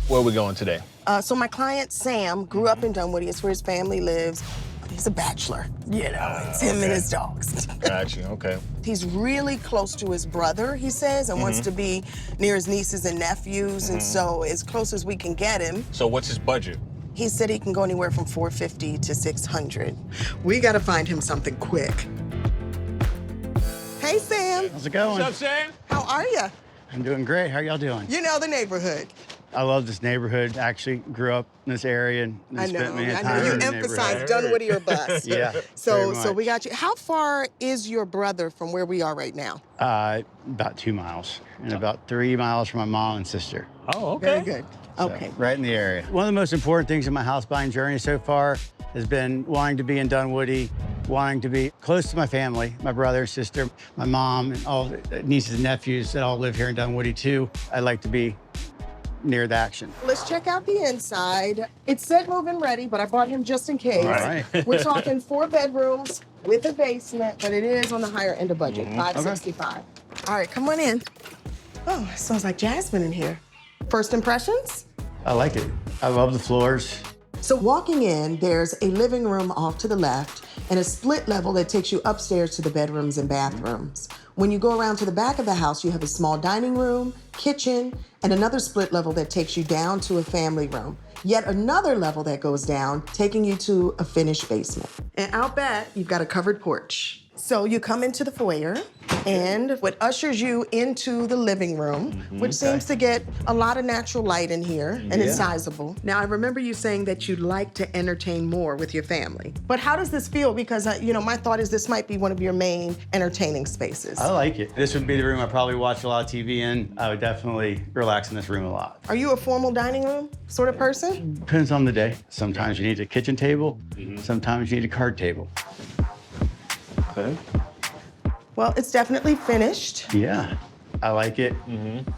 Where are we going today? So my client, Sam, grew up in Dunwoody. It's where his family lives. He's a bachelor, you know, it's him and his dogs. Got you, okay. He's really close to his brother, he says, and wants to be near his nieces and nephews, and so as close as we can get him. So what's his budget? He said he can go anywhere from $450 to $600. We gotta find him something quick. Hey, Sam. How's it going? What's up, Sam? How are you? I'm doing great. How are y'all doing? You know the neighborhood. I love this neighborhood. Actually grew up in this area and spent many I time know. in You the emphasize neighborhood. Dunwoody or bust. Yeah. So very we much. got you. How far is your brother from where we are right now? About 2 miles and about 3 miles from my mom and sister. Oh, okay. Very good. Okay. So, right in the area. One of the most important things in my house buying journey so far has been wanting to be in Dunwoody, wanting to be close to my family, my brother, sister, my mom, and all the nieces and nephews that all live here in Dunwoody too. I like to be near the action. Let's check out the inside. It said move-in ready, but I bought him just in case. All right. We're talking 4 bedrooms with a basement, but it is on the higher end of budget, $565. All right, come on in. Oh, it smells like jasmine in here. First impressions? I like it. I love the floors. So walking in, there's a living room off to the left and a split level that takes you upstairs to the bedrooms and bathrooms. When you go around to the back of the house, you have a small dining room, kitchen, and another split level that takes you down to a family room. Yet another level that goes down, taking you to a finished basement. And out back, you've got a covered porch. So you come into the foyer, and what ushers you into the living room, which seems to get a lot of natural light in here, and it's sizable. Now, I remember you saying that you'd like to entertain more with your family. But how does this feel? Because, my thought is this might be one of your main entertaining spaces. I like it. This would be the room I probably watch a lot of TV in. I would definitely relax in this room a lot. Are you a formal dining room sort of person? Depends on the day. Sometimes you need a kitchen table. Sometimes you need a card table. Okay. Well, it's definitely finished. Yeah, I like it.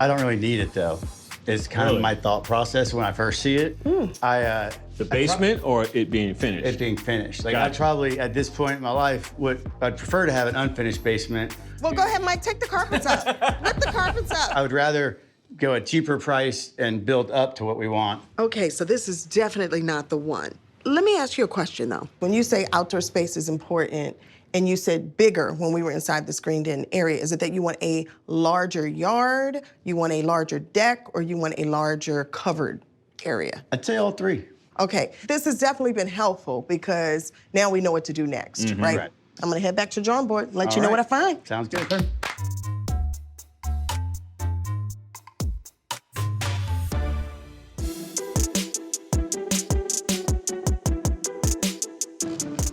I don't really need it though. It's kind of my thought process when I first see it. The basement or it being finished? It being finished. Like Gotcha. I probably, at this point in my life, I'd prefer to have an unfinished basement. Well, go ahead, Mike, take the carpets up. Rip the carpets up. I would rather go a cheaper price and build up to what we want. Okay, so this is definitely not the one. Let me ask you a question though. When you say outdoor space is important, and you said bigger when we were inside the screened-in area. Is it that you want a larger yard, you want a larger deck, or you want a larger covered area? I'd say all three. Okay, this has definitely been helpful because now we know what to do next, right? Right. I'm gonna head back to the drawing board and let you All know what I right. find. Sounds good.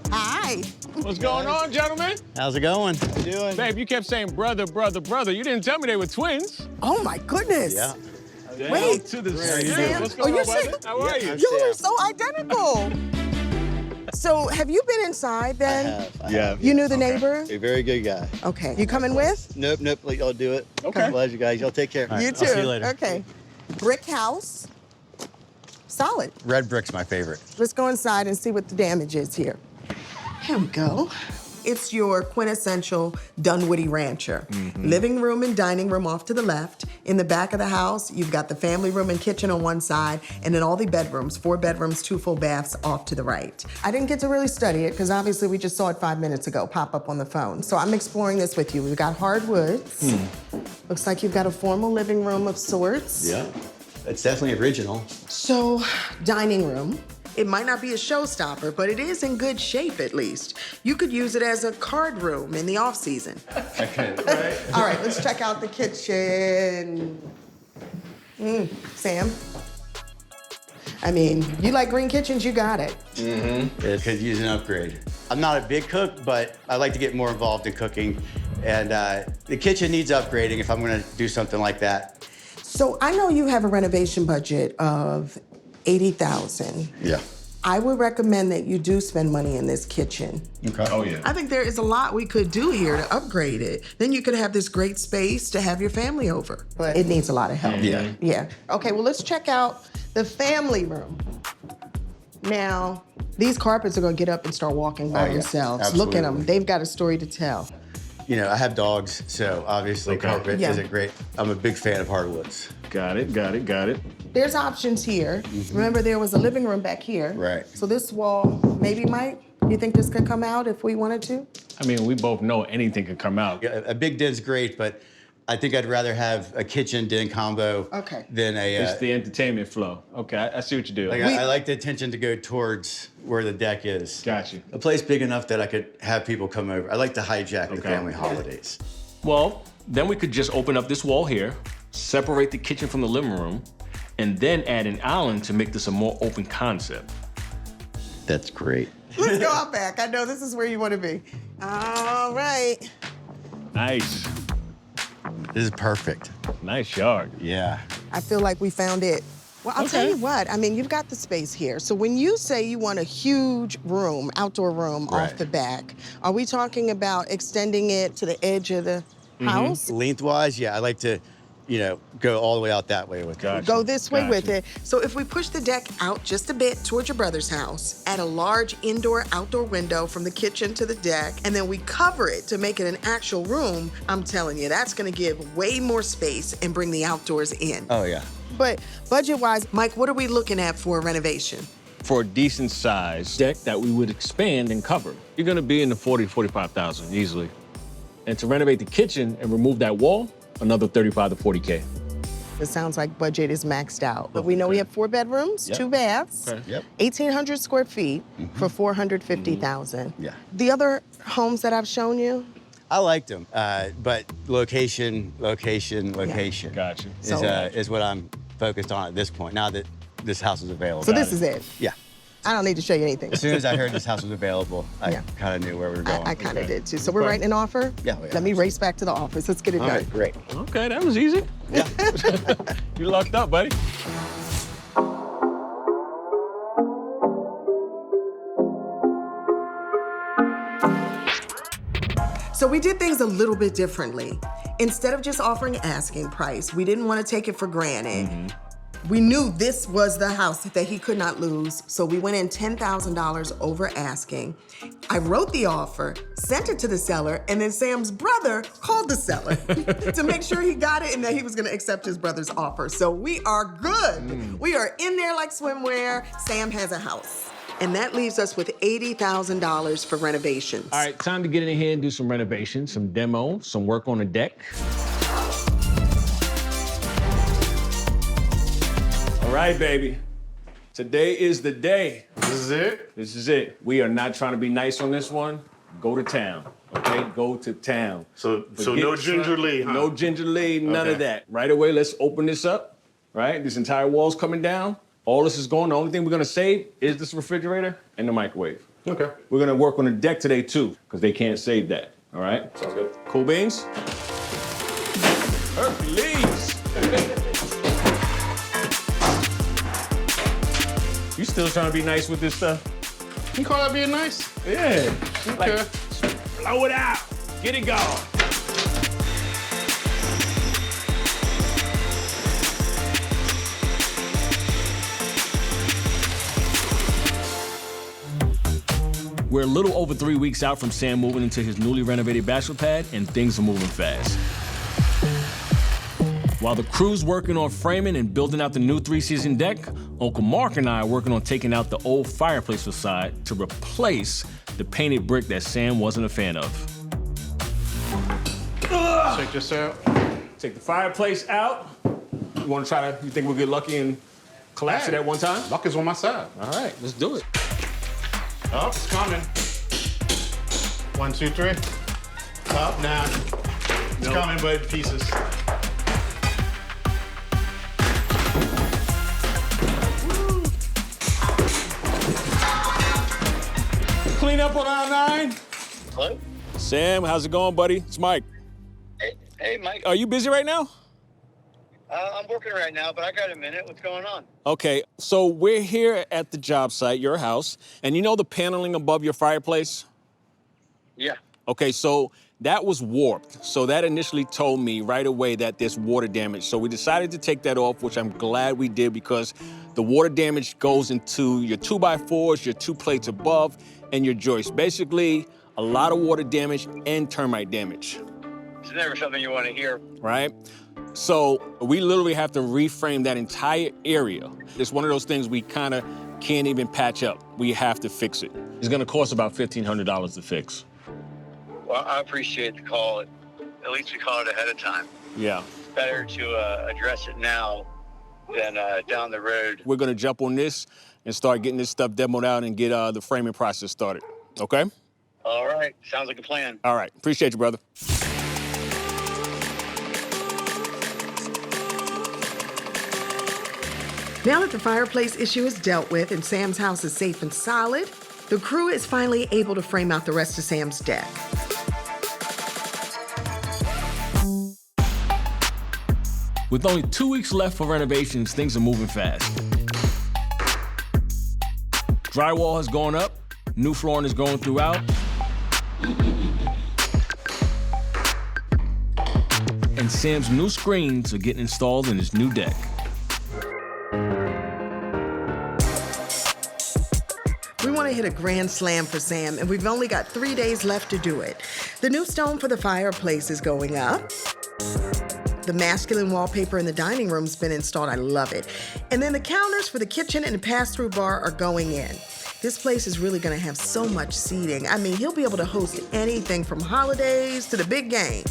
Hi. What's going on, gentlemen? How's it going? Babe, you kept saying brother, brother, brother. You didn't tell me they were twins. Oh my goodness. Yeah. Wait. To the Sam? What's going Oh, on, you're brother? How are you? Y'all are so identical. So have you been inside then? I have. You knew the neighbor? A very good guy. Okay. You coming with? Nope, let y'all do it. Okay. Pleasure, guys. Y'all take care. You I'll too. see you later. Okay. Brick house. Solid. Red brick's my favorite. Let's go inside and see what the damage is here. Here we go. It's your quintessential Dunwoody rancher. Living room and dining room off to the left. In the back of the house, you've got the family room and kitchen on one side, and then all the bedrooms, 4 bedrooms, 2 full baths off to the right. I didn't get to really study it because obviously we just saw it 5 minutes ago pop up on the phone. So I'm exploring this with you. We've got hardwoods. Looks like you've got a formal living room of sorts. Yeah. It's definitely original. So, dining room. It might not be a showstopper, but it is in good shape at least. You could use it as a card room in the off season. Okay. Right. All right, let's check out the kitchen. Sam? I mean, you like green kitchens, you got it. It could use an upgrade. I'm not a big cook, but I like to get more involved in cooking. And the kitchen needs upgrading if I'm gonna do something like that. So I know you have a renovation budget of $80,000. Yeah. I would recommend that you do spend money in this kitchen. Okay. Oh, yeah. I think there is a lot we could do here to upgrade it. Then you could have this great space to have your family over. But it needs a lot of help. Yeah. Yeah. Okay, well, let's check out the family room. Now, these carpets are gonna get up and start walking by Oh, yeah. themselves. Look at them, Absolutely. they've got a story to tell. You know, I have dogs, so obviously carpet Yeah. isn't great. I'm a big fan of hardwoods. Got it. There's options here. Remember, there was a living room back here. Right. So this wall, maybe, Mike, you think this could come out if we wanted to? I mean, we both know anything could come out. Yeah, a big den's great, but I think I'd rather have a kitchen den combo than a. It's the entertainment flow. Okay, I see what you do. Like I like the attention to go towards where the deck is. Got you. A place big enough that I could have people come over. I like to hijack the family holidays. Well, then we could just open up this wall here, separate the kitchen from the living room, and then add an island to make this a more open concept. That's great. Let's go out back. I know this is where you want to be. All right. Nice. This is perfect. Nice yard. Yeah. I feel like we found it. Well, I'll tell you what. I mean, you've got the space here. So when you say you want a huge room, outdoor room off the back, are we talking about extending it to the edge of the house? Lengthwise, yeah, I like to, you know, go all the way out that way with it. Go this way with it. So if we push the deck out just a bit towards your brother's house, add a large indoor-outdoor window from the kitchen to the deck, and then we cover it to make it an actual room, I'm telling you, that's gonna give way more space and bring the outdoors in. Oh, yeah. But budget-wise, Mike, what are we looking at for a renovation? For a decent size deck that we would expand and cover, you're gonna be in the 40, 45,000 easily. And to renovate the kitchen and remove that wall, another 35 to 40K. It sounds like budget is maxed out. But we know we have 4 bedrooms, 2 baths, 1,800 square feet for 450,000. Yeah. The other homes that I've shown you, I liked them, but location Gotcha. is what I'm focused on at this point, now that this house is available. so this is it. Yeah. I don't need to show you anything. As soon as I heard this house was available, I kind of knew where we were going. I kind of did too. So we're writing an offer? Yeah. Let me race back to the office. Let's get it All done. right, great. Okay, that was easy. Yeah. You lucked up, buddy. So we did things a little bit differently. Instead of just offering asking price, we didn't want to take it for granted. We knew this was the house that he could not lose, so we went in $10,000 over asking. I wrote the offer, sent it to the seller, and then Sam's brother called the seller to make sure he got it and that he was gonna accept his brother's offer. So we are good. We are in there like swimwear. Sam has a house. And that leaves us with $80,000 for renovations. All right, time to get in here and do some renovations, some demo, some work on the deck. All right, baby. Today is the day. This is it? This is it. We are not trying to be nice on this one. Go to town, okay? Go to town. So no Ginger Lee, huh? No Ginger Lee, none of that. Right away, let's open this up, right? This entire wall's coming down. All this is going. The only thing we're gonna save is this refrigerator and the microwave. Okay. We're gonna work on the deck today too, because they can't save that. All right? Sounds good. Cool beans? Hercules! You still trying to be nice with this stuff? You call that being nice? Yeah. Okay. Like, blow it out. Get it going. We're a little over 3 weeks out from Sam moving into his newly renovated bachelor pad, and things are moving fast. While the crew's working on framing and building out the new 3-season deck, Uncle Mark and I are working on taking out the old fireplace facade to replace the painted brick that Sam wasn't a fan of. Check this out. Take the fireplace out. You want to try to, you think we'll get lucky and collapse it at one time? Luck is on my side. All right, let's do it. Oh, it's coming. 1, 2, 3. Up now. It's coming, but in pieces. Clean up on aisle 9. Hello? Sam, how's it going, buddy? It's Mike. Hey, Mike. Are you busy right now? I'm working right now, but I got a minute. What's going on? Okay, so we're here at the job site, your house, and you know the paneling above your fireplace? Yeah. Okay, so that was warped. So that initially told me right away that there's water damage. So we decided to take that off, which I'm glad we did because the water damage goes into your 2x4s, your 2 plates above, and your joists. Basically, a lot of water damage and termite damage, It's never something you want to hear. right? So we literally have to reframe that entire area. It's one of those things we kind of can't even patch up. We have to fix it. It's gonna cost about $1,500 to fix. Well, I appreciate the call. At least we call it ahead of time. Yeah. Better to address it now than down the road. We're gonna jump on this and start getting this stuff demoed out and get the framing process started, okay? All right. Sounds like a plan. All right, appreciate you, brother. Now that the fireplace issue is dealt with and Sam's house is safe and solid, the crew is finally able to frame out the rest of Sam's deck. With only 2 weeks left for renovations, things are moving fast. Drywall has gone up, new flooring is going throughout. And Sam's new screens are getting installed in his new deck. We want to hit a grand slam for Sam, and we've only got 3 days left to do it. The new stone for the fireplace is going up. The masculine wallpaper in the dining room's been installed. I love it. And then the counters for the kitchen and the pass-through bar are going in. This place is really going to have so much seating. I mean, he'll be able to host anything from holidays to the big game.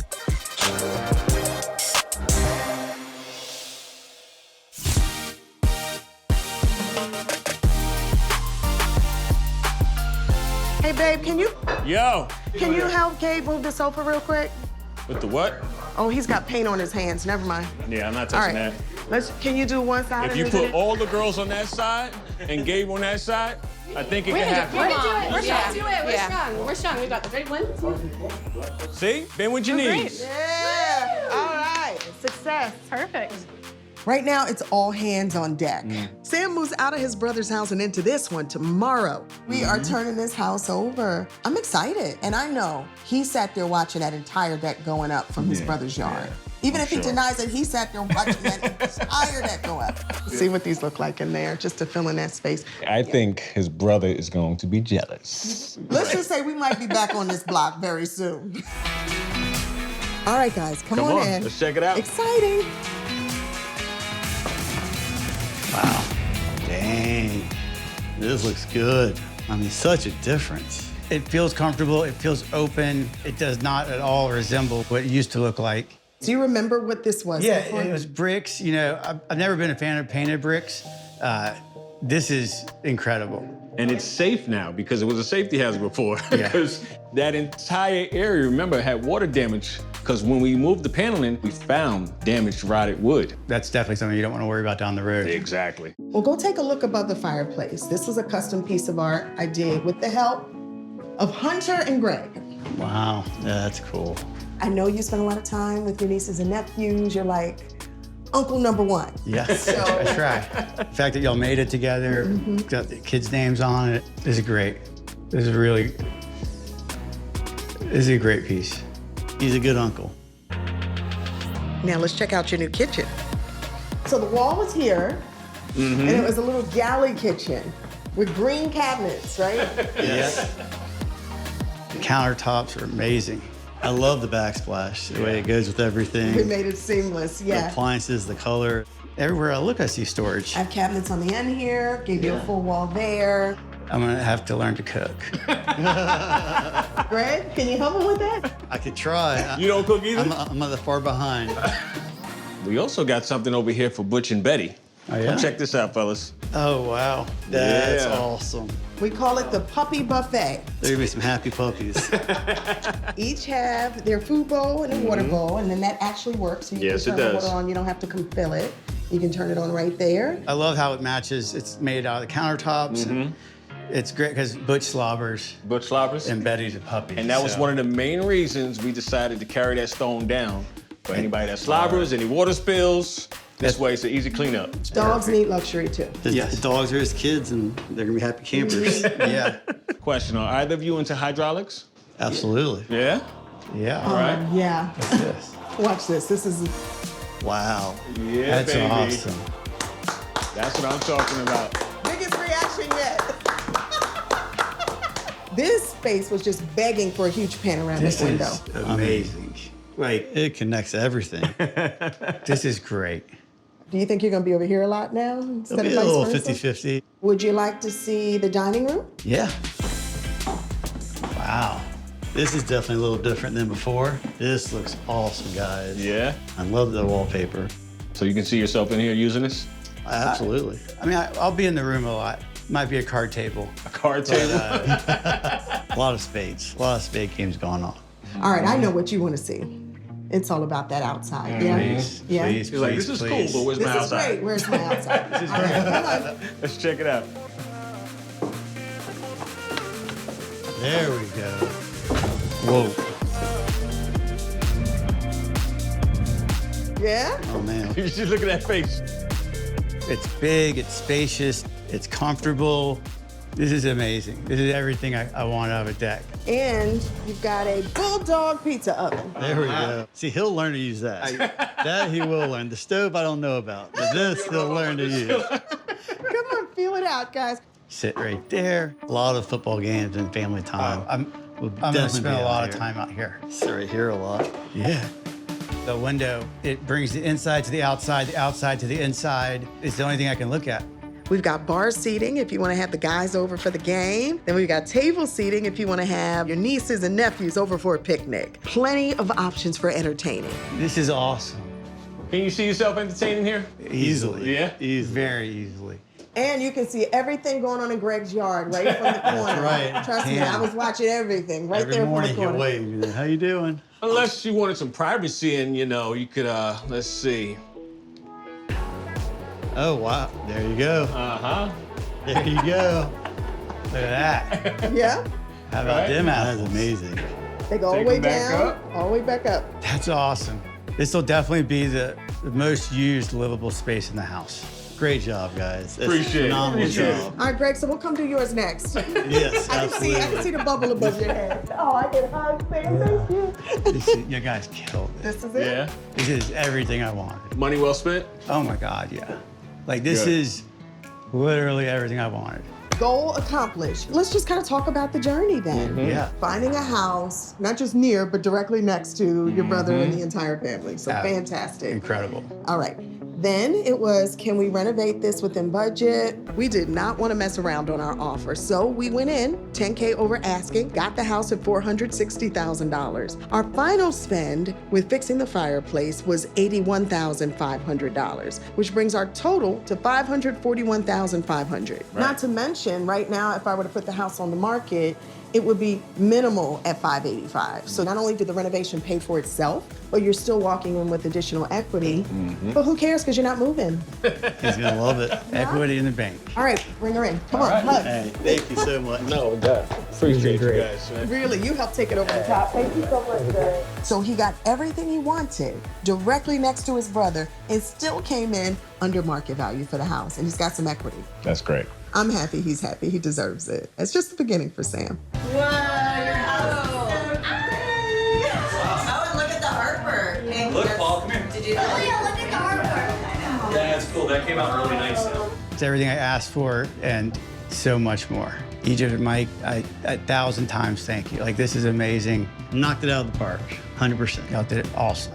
Hey, babe, can you help Gabe move the sofa real quick? With the what? Oh, he's got paint on his hands. Never mind. Yeah, I'm not All touching right. that. Can you do one side? If you put all the girls on that side and Gabe on that side, I think it can happen. We're strong. We're strong. We got the great one. See? Bend with your knees. Yeah. All right. Success. Perfect. Right now, it's all hands on deck. Sam moves out of his brother's house and into this one tomorrow. We are turning this house over. I'm excited. And I know he sat there watching that entire deck going up from his brother's yard. Even if he denies it, he sat there watching that entire deck go up. See what these look like in there, just to fill in that space. I think his brother is going to be jealous. Let's just say we might be back on this block very soon. All right, guys, come on in. Let's check it out. Exciting. Wow. Dang. This looks good. I mean, such a difference. It feels comfortable, it feels open. It does not at all resemble what it used to look like. Do you remember what this was? Yeah, it was bricks. You know, I've never been a fan of painted bricks. This is incredible. And it's safe now because it was a safety hazard before. Because that entire area, remember, had water damage. Because when we moved the paneling, we found damaged rotted wood. That's definitely something you don't want to worry about down the road. Exactly. Well, go take a look above the fireplace. This was a custom piece of art I did with the help of Hunter and Greg. Wow. Yeah, that's cool. I know you spend a lot of time with your nieces and nephews. You're like Uncle number one. Yes, that's right. The fact that y'all made it together, got the kids' names on it, is great. This is a great piece. He's a good uncle. Now let's check out your new kitchen. So the wall was here, and it was a little galley kitchen with green cabinets, right? Yes. The countertops are amazing. I love the backsplash, the way it goes with everything. We made it seamless, The appliances, the color. Everywhere I look, I see storage. I have cabinets on the end here, gave you a full wall there. I'm gonna have to learn to cook. Greg, can you help him with that? I could try. You don't cook either? I'm the far behind. We also got something over here for Butch and Betty. Oh, yeah? Come check this out, fellas. Oh, wow. That's Yeah. awesome. We call it the puppy buffet. There'll be some happy puppies. Each have their food bowl and a water bowl, and then that actually works. So you Yes, can it turn the does. water on. You don't have to come fill it. You can turn it on right there. I love how it matches. It's made out of the countertops. It's great because Butch slobbers Butch slobbers. and Betty's a puppy. And that was so- one of the main reasons we decided to carry that stone down. For anybody that slobbers, any water spills, this way it's an easy cleanup. Dogs need luxury too. The Yes. dogs are his kids, and they're gonna be happy campers. Yeah, Question, are either of you into hydraulics? Absolutely. Yeah? yeah. All right. Yeah. Yes. Watch this. This is Wow. Yeah, That's baby. awesome. That's what I'm talking about. biggest reaction yet. This space was just begging for a huge panoramic This window. is amazing. Like, it connects everything. This is great. Do you think you're gonna be over here a lot now instead It'll be a of little vice versa? 50-50. Would you like to see the dining room? Yeah. Wow. This is definitely a little different than before. This looks awesome, guys. Yeah? I love the wallpaper. So you can see yourself in here using this? Absolutely. I mean, I'll be in the room a lot. Might be a card table. A card table? A lot of spades. A lot of spade games going on. All right, I know what you want to see. It's all about that outside. Yeah. Please, Yeah. please, He's like, please, this is please. cool, but where's This my is outside? great. Where's my outside? This is great. Come on. Let's check it out. There we go. Whoa. Yeah? Oh, man. You should look at that face. It's big, it's spacious, it's comfortable. This is amazing. This is everything I want out of a deck. And you've got a bulldog pizza oven. There we go. See, he'll learn to use that. That he will learn. The stove I don't know about, but this he'll learn to use. Come on, feel it out, guys. Sit right there. A lot of football games and family time. I'm gonna spend a lot of time out here. Sit right here a lot. Yeah. The window, it brings the inside to the outside to the inside. It's the only thing I can look at. We've got bar seating if you want to have the guys over for the game. Then we've got table seating if you want to have your nieces and nephews over for a picnic. Plenty of options for entertaining. This is awesome. Can you see yourself entertaining here? Easily. Yeah? Very easily. And you can see everything going on in Greg's yard right from the corner. right. Trust me, I was watching everything right Every there morning from the you're corner. waiting. How you doing? Unless you wanted some privacy and, you know, you could, let's see. Oh, wow. There you go. Uh-huh. There you go. Look at that. Yeah? How about them apples? That's amazing. They go all the Take way them back down, up. all the way back up. That's awesome. This will definitely be the most used livable space in the house. Great job, guys. That's Appreciate it. phenomenal Appreciate job. All right, Greg, so we'll come do yours next. Yes, I can see the bubble above your head. Oh, I get hugs, man. Thank you. You guys killed it. This is it? Yeah. This is everything I wanted. Money well spent? Oh my God, yeah. Like this Good. is literally everything I wanted. Goal accomplished. Let's just kind of talk about the journey then. Yeah. Finding a house, not just near, but directly next to your brother and the entire family. So fantastic. Incredible. All right. Then it was, can we renovate this within budget? We did not want to mess around on our offer. So we went in, $10K over asking, got the house at $460,000. Our final spend with fixing the fireplace was $81,500, which brings our total to $541,500. Not to mention, right now, if I were to put the house on the market, it would be minimal at $585. So not only did the renovation pay for itself, but you're still walking in with additional equity. But who cares, because you're not moving. He's gonna love it. Equity in the bank. All right, bring her in. Come on, hug. Hey, thank you so much. No, God. Appreciate you guys, man. Really, you helped take it over the top. Thank you so much, Greg. So he got everything he wanted directly next to his brother and still came in under market value for the house. And he's got some equity. That's great. I'm happy he's happy. He deserves it. It's just the beginning for Sam. Wow, your house is so pretty. Oh, and look at the artwork. Look, Paul, come here. Did you? Oh yeah, look at the artwork. Yeah, it's cool. That came out really nice. It's everything I asked for and so much more. Egypt and Mike, 1,000 times thank you. Like, this is amazing. Knocked it out of the park, 100%. Y'all did it awesome.